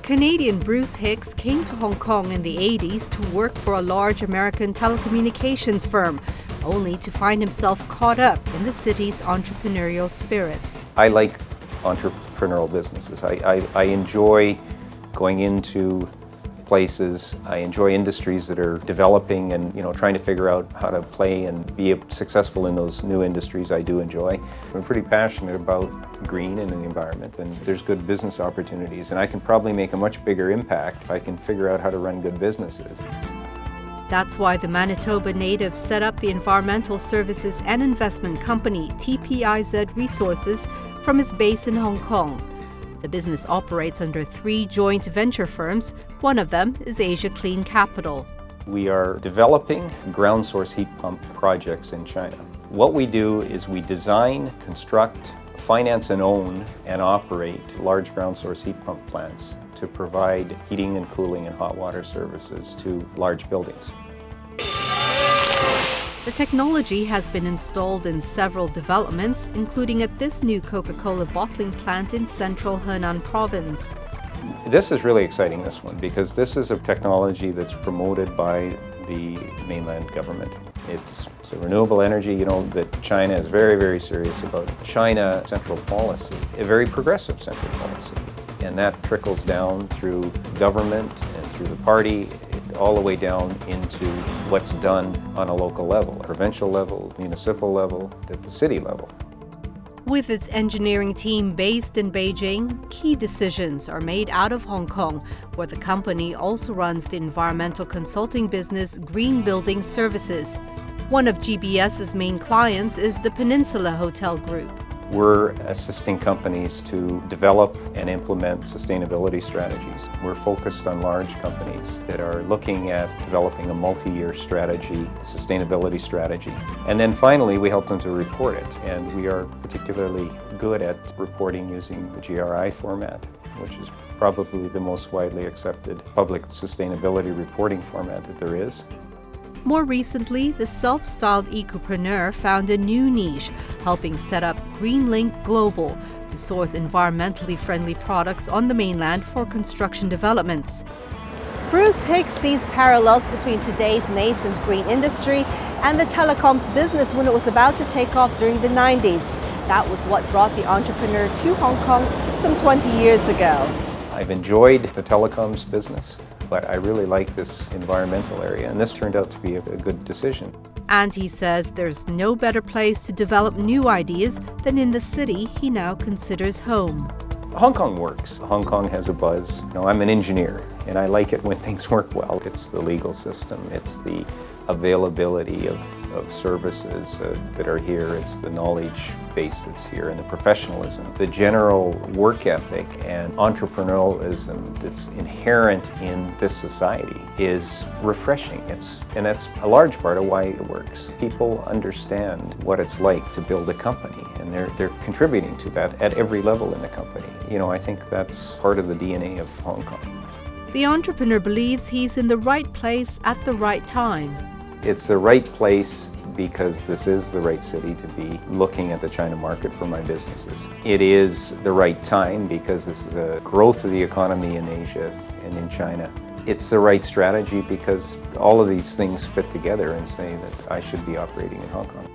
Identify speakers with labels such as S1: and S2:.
S1: Canadian Bruce Hicks came to Hong Kong in the 80s to work for a large American telecommunications firm, only to find himself caught up in the city's entrepreneurial spirit.
S2: I like entrepreneurial businesses. I enjoy going into places. I enjoy industries that are developing and trying to figure out how to play and be successful in those new industries. I do enjoy. I'm pretty passionate about green and the environment, and there's good business opportunities, and I can probably make a much bigger impact if I can figure out how to run good businesses.
S1: That's why the Manitoba native set up the environmental services and investment company TPIZ Resources from his base in Hong Kong. The business operates under 3 joint venture firms. One of them is Asia Clean Capital.
S2: We are developing ground source heat pump projects in China. What we do is we design, construct, finance and own and operate large ground source heat pump plants to provide heating and cooling and hot water services to large buildings.
S1: The technology has been installed in several developments, including at this new Coca-Cola bottling plant in central Henan province.
S2: This is really exciting, this one, because this is a technology that's promoted by the mainland government. It's a renewable energy, that China is very, very serious about. China central policy, a very progressive central policy. And that trickles down through government and through the party, all the way down into what's done on a local level, provincial level, municipal level, at the city level.
S1: With its engineering team based in Beijing, key decisions are made out of Hong Kong, where the company also runs the environmental consulting business Green Building Services. One of GBS's main clients is the Peninsula Hotel Group.
S2: We're assisting companies to develop and implement sustainability strategies. We're focused on large companies that are looking at developing a multi-year strategy, sustainability strategy. And then finally, we help them to report it. And we are particularly good at reporting using the GRI format, which is probably the most widely accepted public sustainability reporting format that there is.
S1: More recently, the self-styled ecopreneur found a new niche, helping set up GreenLink Global to source environmentally friendly products on the mainland for construction developments. Bruce Hicks sees parallels between today's nascent green industry and the telecoms business when it was about to take off during the 90s. That was what brought the entrepreneur to Hong Kong some 20 years ago.
S2: I've enjoyed the telecoms business, but I really like this environmental area, and this turned out to be a good decision.
S1: And he says there's no better place to develop new ideas than in the city he now considers home.
S2: Hong Kong works. Hong Kong has a buzz. I'm an engineer, and I like it when things work well. It's the legal system, it's the availability of services that are here, it's the knowledge base that's here, and the professionalism. The general work ethic and entrepreneurialism that's inherent in this society is refreshing. And that's a large part of why it works. People understand what it's like to build a company, and they're contributing to that at every level in the company. I think that's part of the DNA of Hong Kong.
S1: The entrepreneur believes he's in the right place at the right time.
S2: It's the right place because this is the right city to be looking at the China market for my businesses. It is the right time because this is a growth of the economy in Asia and in China. It's the right strategy because all of these things fit together and say that I should be operating in Hong Kong.